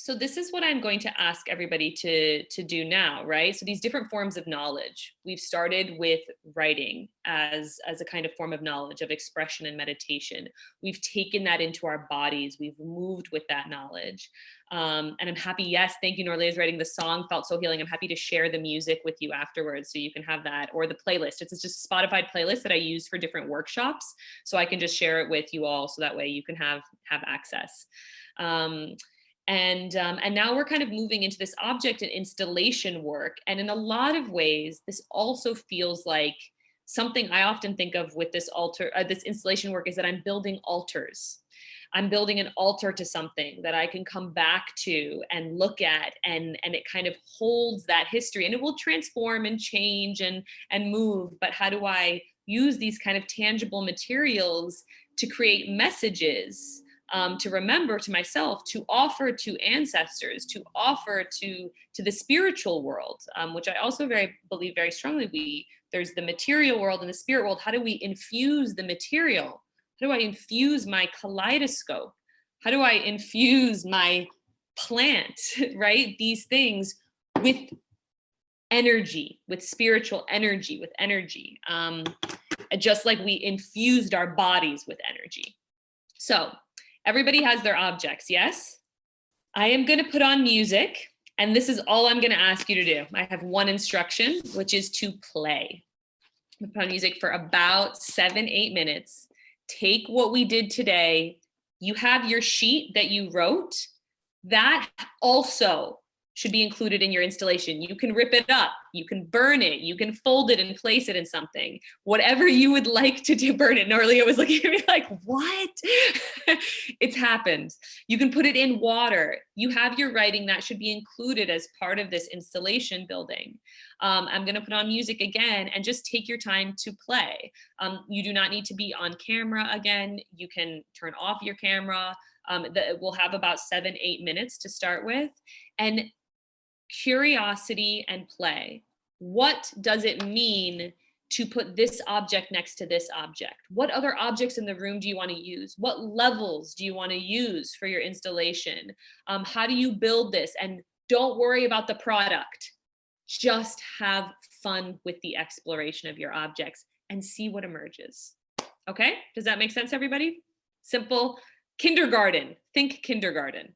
So this is what I'm going to ask everybody to do now, right? So these different forms of knowledge. We've started with writing as a kind of form of knowledge, of expression and meditation. We've taken that into our bodies. We've moved with that knowledge. And I'm happy, yes, thank you, Norlea is writing the song, felt so healing. I'm happy to share the music with you afterwards so you can have that, or the playlist. It's just a Spotify playlist that I use for different workshops. So I can just share it with you all so that way you can have access. And now we're kind of moving into this object and installation work. And in a lot of ways, this also feels like something I often think of with this this installation work is that I'm building altars. I'm building an altar to something that I can come back to and look at, and it kind of holds that history, and it will transform and change and move. But how do I use these kind of tangible materials to create messages, to remember to myself, to offer to ancestors, to offer to the spiritual world, which I also believe very strongly there's the material world and the spirit world. How do we infuse the material? How do I infuse my kaleidoscope? How do I infuse my plant, right? These things with energy, with spiritual energy, with energy, just like we infused our bodies with energy. So everybody has their objects, yes? I am gonna put on music, and this is all I'm gonna ask you to do. I have one instruction, which is to play. I'm gonna put on music for about 7-8 minutes. Take what we did today. You have your sheet that you wrote. That also should be included in your installation. You can rip it up, you can burn it, you can fold it and place it in something. Whatever you would like to do, burn it. Norlea was looking at me like, what? It's happened. You can put it in water. You have your writing, that should be included as part of this installation building. I'm gonna put on music again and just take your time to play. You do not need to be on camera again. You can turn off your camera. We'll have about 7-8 minutes to start with. And curiosity and play. What does it mean to put this object next to this object? What other objects in the room do you want to use? What levels do you want to use for your installation? How do you build this? And don't worry about the product. Just have fun with the exploration of your objects and see what emerges. Okay, does that make sense, everybody? Simple kindergarten, think kindergarten.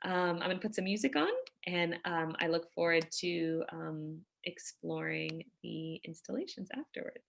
I'm gonna put some music on, and I look forward to exploring the installations afterwards.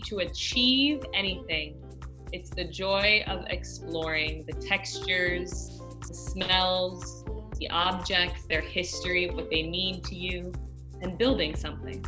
To achieve anything. It's the joy of exploring the textures, the smells, the objects, their history, what they mean to you, and building something.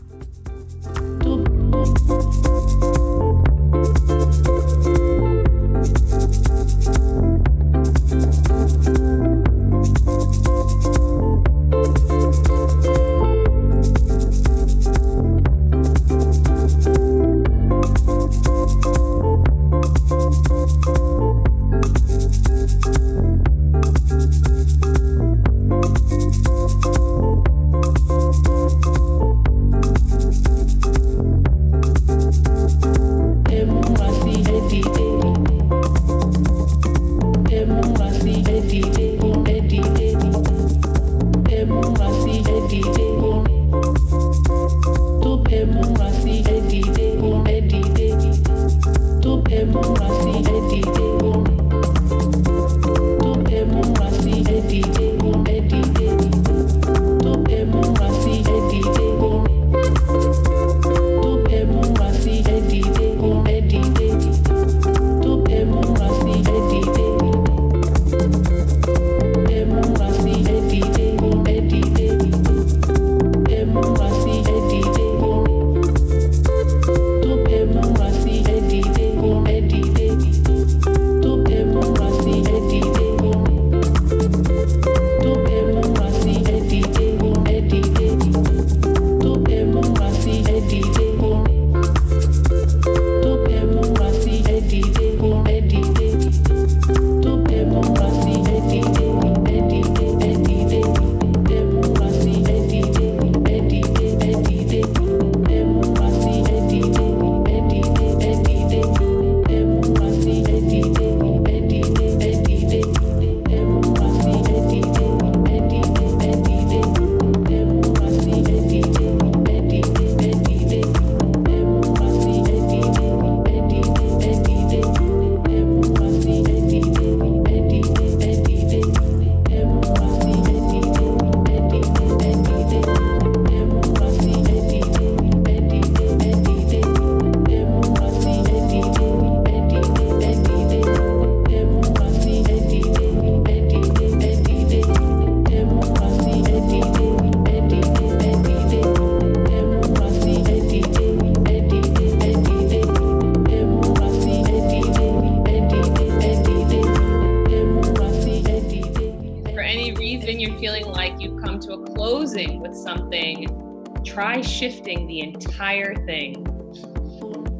try shifting the entire thing.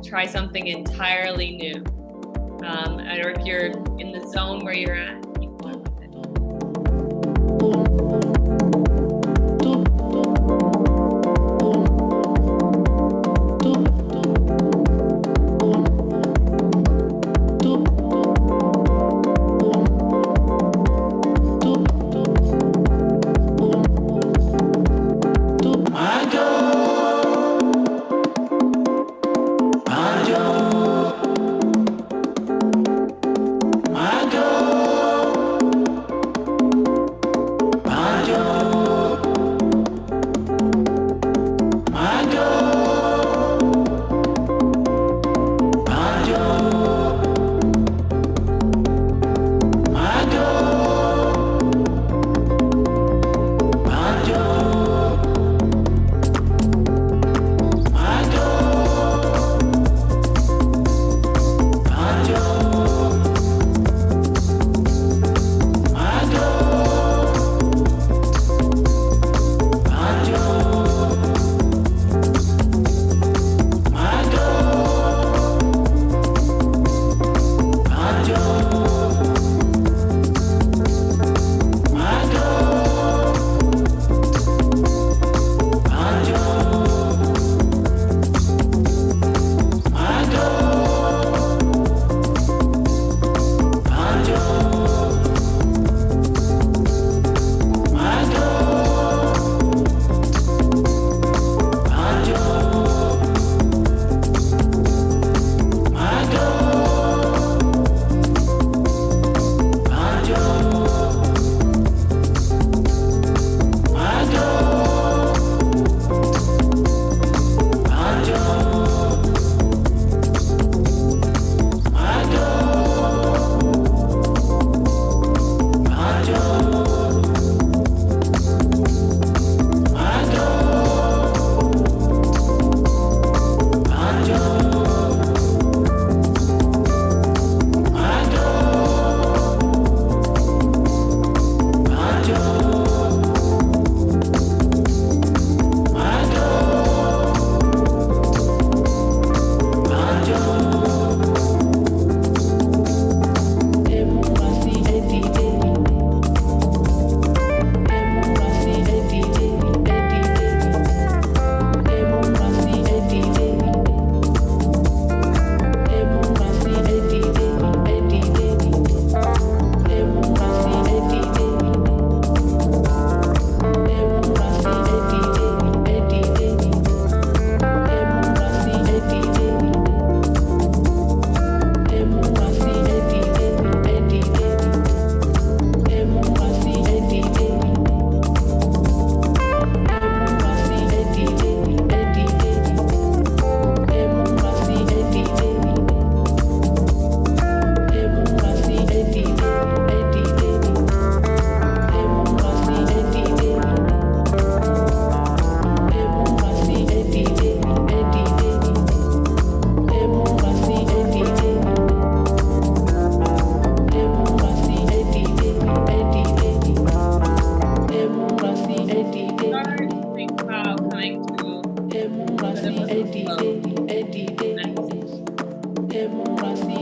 Try something entirely new. Or if you're in the zone where you're at, keep going with it.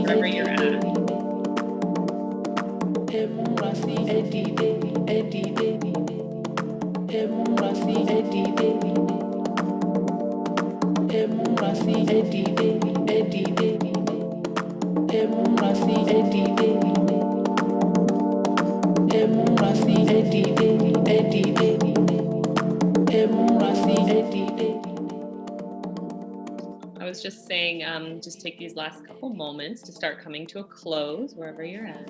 Wherever you're at. I was just saying, just take these last couple moments to start coming to a close wherever you're at.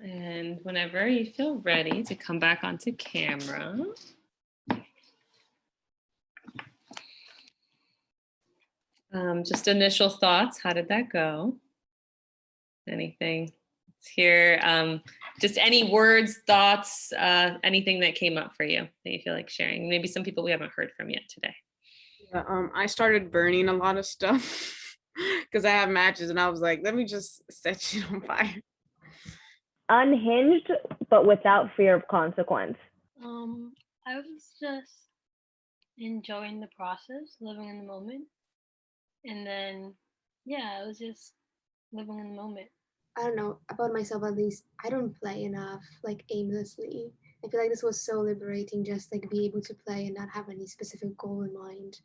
And whenever you feel ready to come back onto camera. Just initial thoughts. How did that go? Anything? Let's hear. Just any words, thoughts, anything that came up for you that you feel like sharing. Maybe some people we haven't heard from yet today. Yeah, I started burning a lot of stuff because I have matches, and I was like, let me just set shit on fire. Unhinged, but without fear of consequence. I was just enjoying the process, living in the moment. And then, yeah, I was just living in the moment. I don't know, about myself at least, I don't play enough, like aimlessly. I feel like this was so liberating, just like be able to play and not have any specific goal in mind.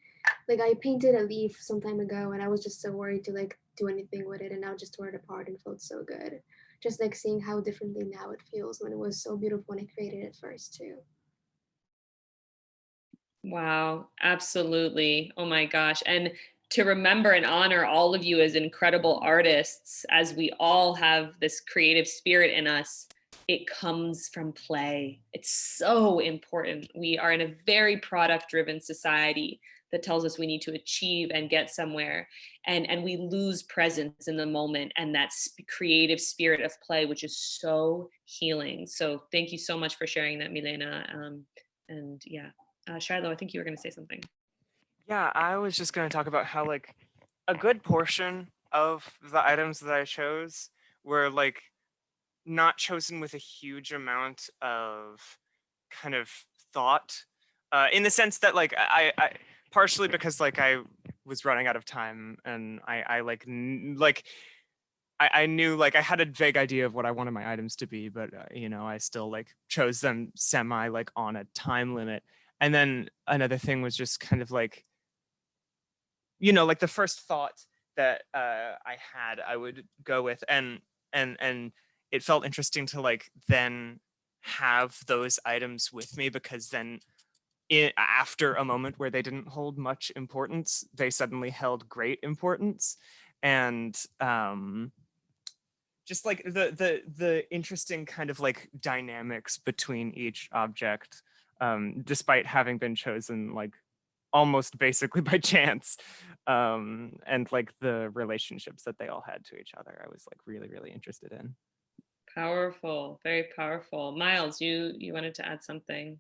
Like I painted a leaf some time ago and I was just so worried to like do anything with it, and now just tore it apart and felt so good. Just like seeing how differently now it feels when it was so beautiful when I created it first too. Wow, absolutely. Oh my gosh. And to remember and honor all of you as incredible artists, as we all have this creative spirit in us, it comes from play. It's so important. We are in a very product driven society that tells us we need to achieve and get somewhere. And we lose presence in the moment and that creative spirit of play, which is so healing. So thank you so much for sharing that, Milena. And yeah. Shiloh, I think you were going to say something. Yeah, I was just going to talk about how like a good portion of the items that I chose were like not chosen with a huge amount of kind of thought, in the sense that like I partially because like I was running out of time and I like like I knew like I had a vague idea of what I wanted my items to be, but you know, I still like chose them semi like on a time limit. And then another thing was just kind of like, you know, like the first thought that I had, I would go with, and it felt interesting to like then have those items with me, because then after a moment where they didn't hold much importance, they suddenly held great importance. And just like the interesting kind of like dynamics between each object, despite having been chosen like almost basically by chance, and like the relationships that they all had to each other, I was like really interested in. Powerful, very powerful. Miles, you wanted to add something.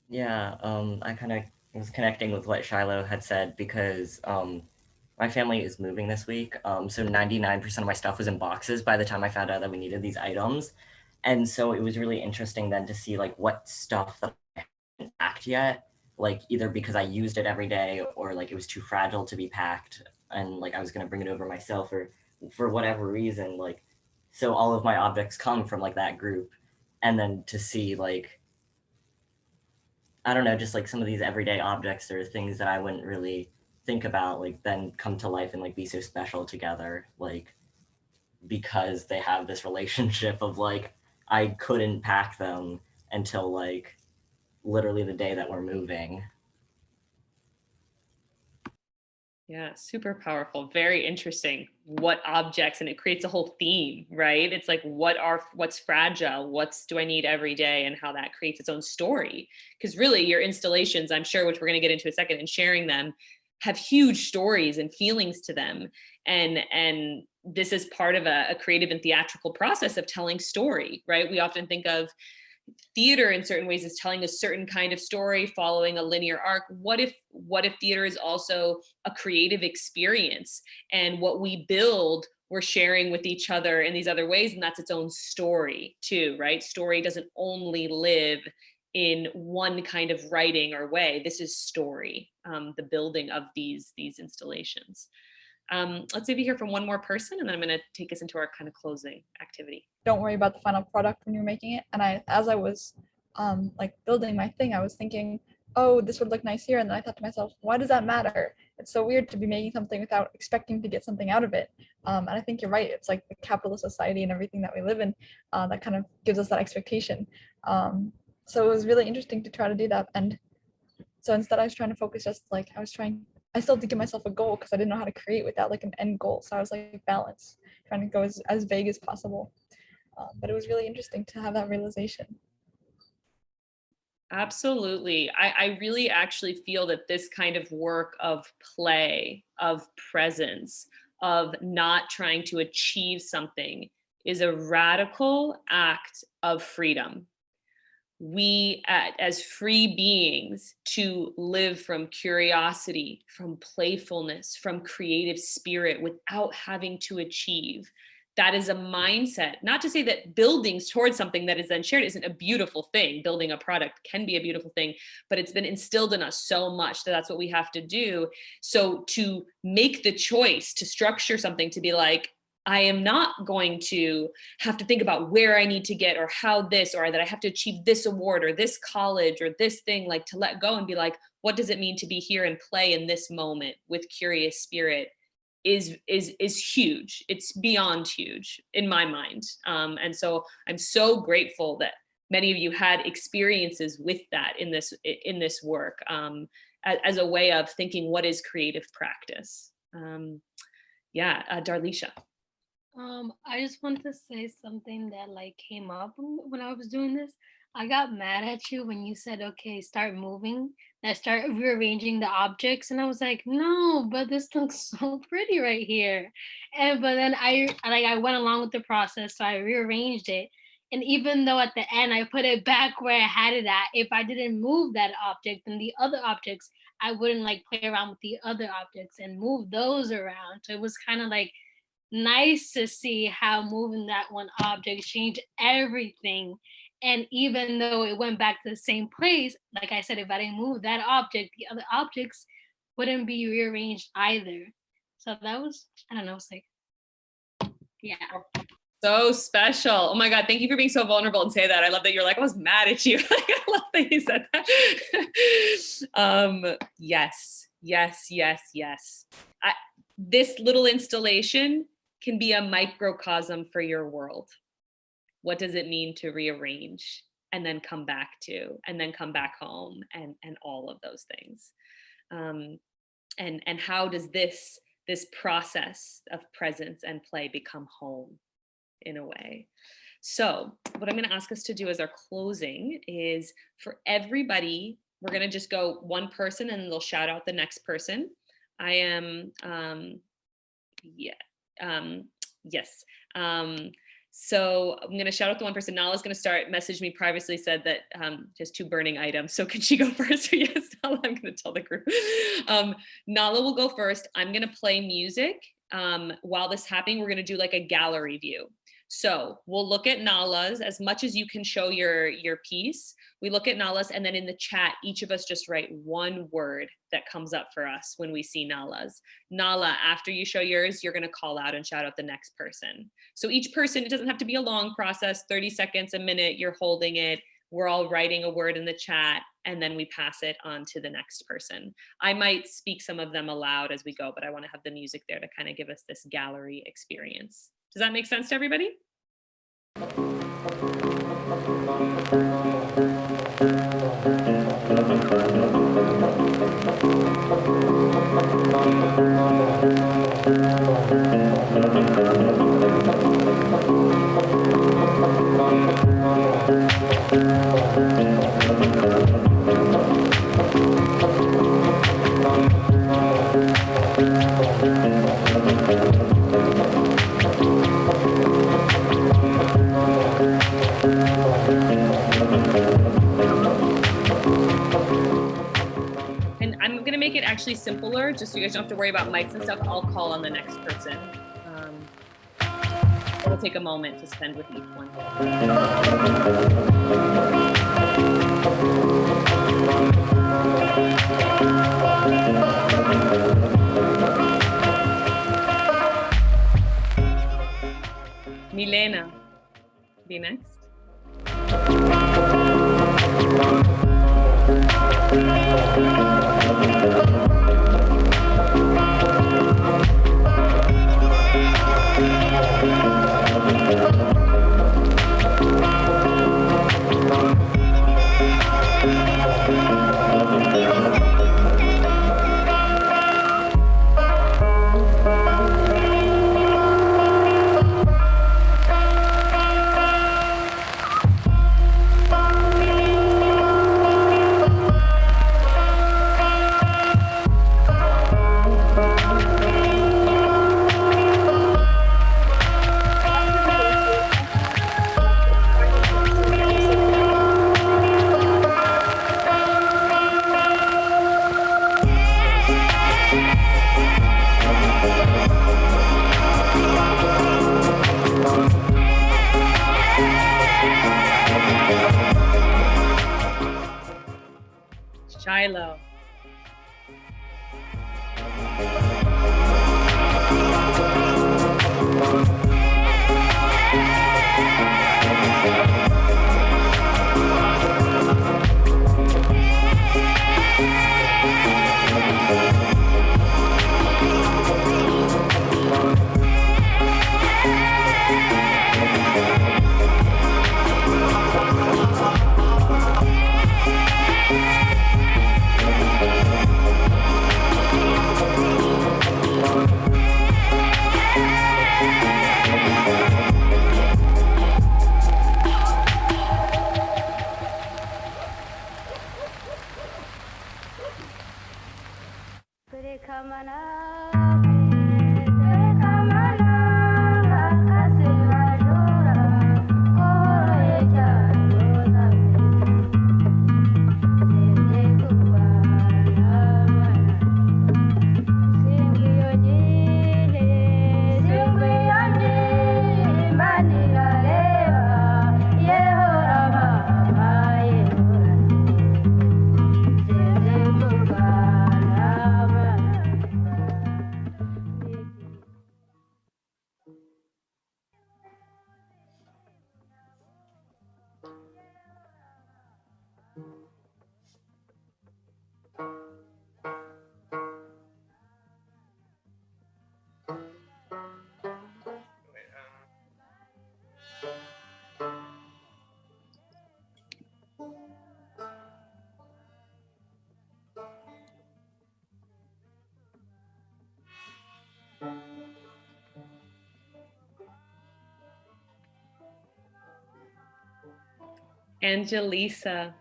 Yeah, I kind of was connecting with what Shiloh had said because my family is moving this week. So 99% of my stuff was in boxes by the time I found out that we needed these items. And so it was really interesting then to see like what stuff that I hadn't packed yet, like either because I used it every day or like it was too fragile to be packed and like I was gonna bring it over myself or for whatever reason, like, so all of my objects come from like that group. And then to see like, I don't know, just like some of these everyday objects or things that I wouldn't really think about, like then come to life and like be so special together, like because they have this relationship of like, I couldn't pack them until like literally the day that we're moving. Yeah, super powerful, very interesting. What objects, and it creates a whole theme, right? It's like what's fragile, what's do I need every day, and how that creates its own story. Because really your installations, I'm sure, which we're going to get into in a second, and sharing them, have huge stories and feelings to them. And this is part of a creative and theatrical process of telling story, right? We often think of theater in certain ways is telling a certain kind of story following a linear arc. What if theater is also a creative experience, and what we build we're sharing with each other in these other ways, and that's its own story too, right? Story doesn't only live in one kind of writing or way. This is story, the building of these installations. Let's maybe hear from one more person, and then I'm going to take us into our kind of closing activity. Don't worry about the final product when you're making it. And as I was like building my thing, I was thinking, oh, this would look nice here. And then I thought to myself, why does that matter? It's so weird to be making something without expecting to get something out of it. And I think you're right. It's like the capitalist society and everything that we live in that kind of gives us that expectation. So it was really interesting to try to do that. And so instead I was trying to focus just like I still had to give myself a goal because I didn't know how to create without like an end goal. So I was like balance, trying to go as vague as possible. But it was really interesting to have that realization. Absolutely. I really actually feel that this kind of work of play, of presence, of not trying to achieve something is a radical act of freedom. We, as free beings, to live from curiosity, from playfulness, from creative spirit without having to achieve. That is a mindset. Not to say that building towards something that is then shared isn't a beautiful thing. Building a product can be a beautiful thing, but it's been instilled in us so much that that's what we have to do. So to make the choice to structure something to be like, I am not going to have to think about where I need to get or how this, or that I have to achieve this award or this college or this thing, like to let go and be like, what does it mean to be here and play in this moment with curious spirit is huge. It's beyond huge in my mind. And so I'm so grateful that many of you had experiences with that in this work, as a way of thinking, what is creative practice? Darlisha. I just wanted to say something that like came up when I was doing this. I got mad at you when you said, okay, start moving. I start rearranging the objects, and I was like, no, but this looks so pretty right here. But then I went along with the process, so I rearranged it. And even though at the end I put it back where I had it at, if I didn't move that object, then the other objects, I wouldn't like play around with the other objects and move those around. So it was kind of like nice to see how moving that one object changed everything. And even though it went back to the same place, like I said, if I didn't move that object, the other objects wouldn't be rearranged either. So that was, I don't know, it's like, yeah. So special. Oh my God, thank you for being so vulnerable and say that. I love that you're like, I was mad at you. I love that you said that. Yes. This little installation can be a microcosm for your world. What does it mean to rearrange and then come back to, and then come back home, and all of those things? And how does this process of presence and play become home in a way? So what I'm going to ask us to do as our closing is, for everybody, we're going to just go one person and they'll shout out the next person. I am, yes. So I'm going to shout out the one person. Nala's going to start. Messaged me privately, said that just 2 burning items. So can she go first? Or yes, Nala, I'm going to tell the group. Nala will go first. I'm going to play music. While this is happening, we're going to do like a gallery view. So we'll look at Nala's as much as you can show your piece. We look at Nala's, and then in the chat, each of us just write one word that comes up for us when we see Nala's. Nala, after you show yours, you're going to call out and shout out the next person. So each person, it doesn't have to be a long process, 30 seconds, a minute, you're holding it. We're all writing a word in the chat, and then we pass it on to the next person. I might speak some of them aloud as we go, but I want to have the music there to kind of give us this gallery experience. Does that make sense to everybody? And I'm going to make it actually simpler, just so you guys don't have to worry about mics and stuff. I'll call on the next person. It'll take a moment to spend with each one. Milena, be next. Shiloh. Angelisa.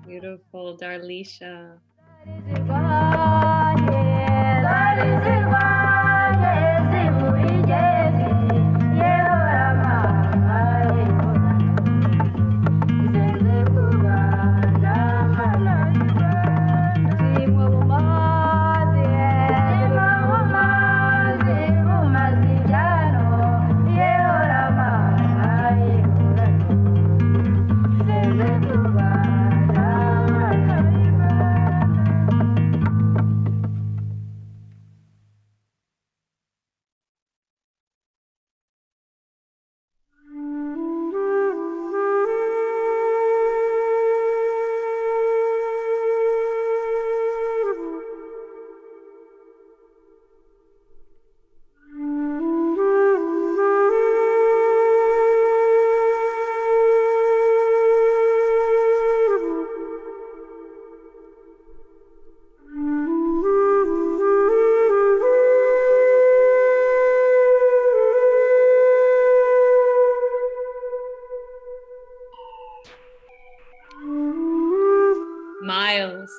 Beautiful, Darlisha. Miles.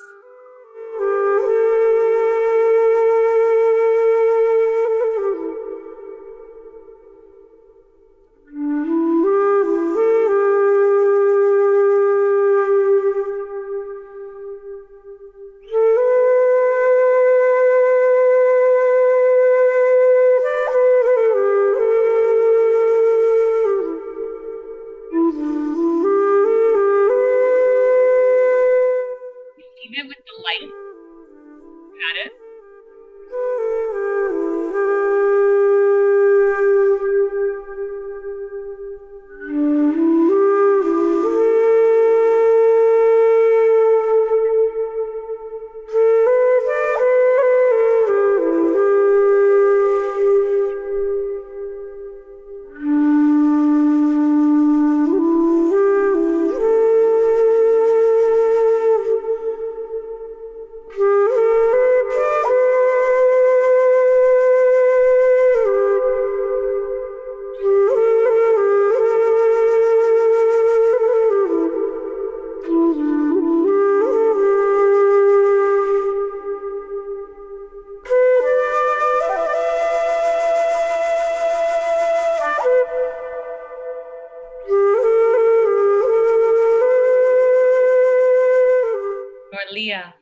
Leave it with the light. Got it? Leah.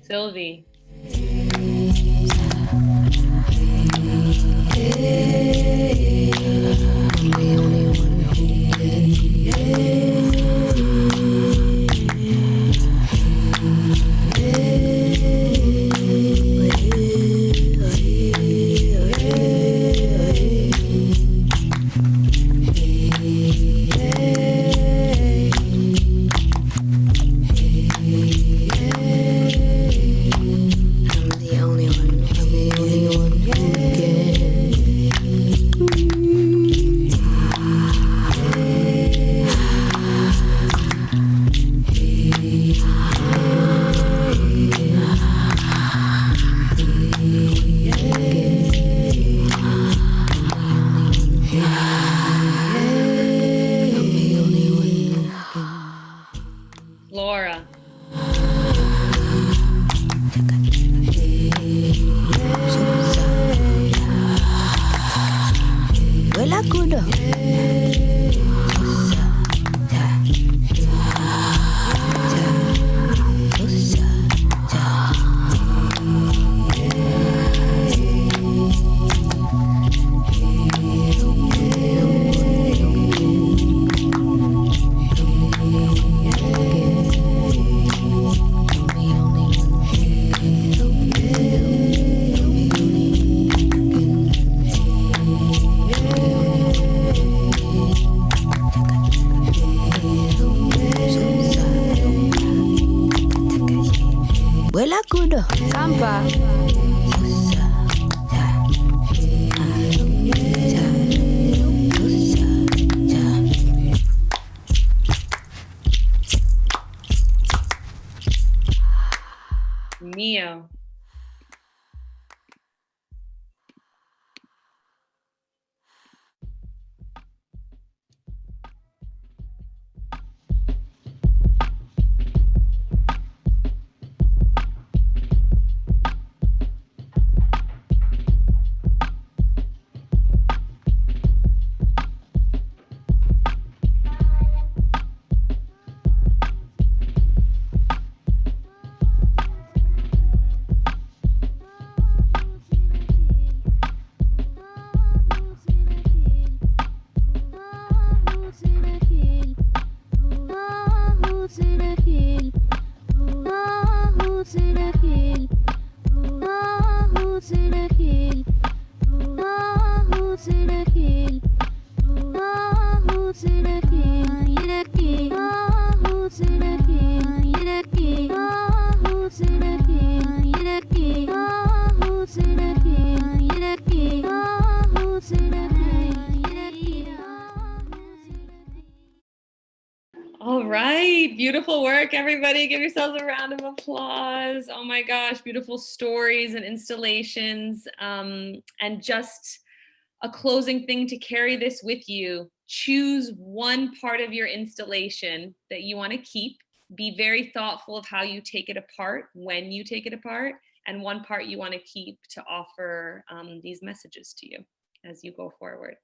Sylvie. Laura. Well, I could Sampa. Neo. All right, beautiful work, everybody. Give yourselves a round of applause. Oh my gosh, beautiful stories and installations. And just a closing thing to carry this with you. Choose one part of your installation that you want to keep. Be very thoughtful of how you take it apart, when you take it apart, and one part you want to keep to offer these messages to you as you go forward.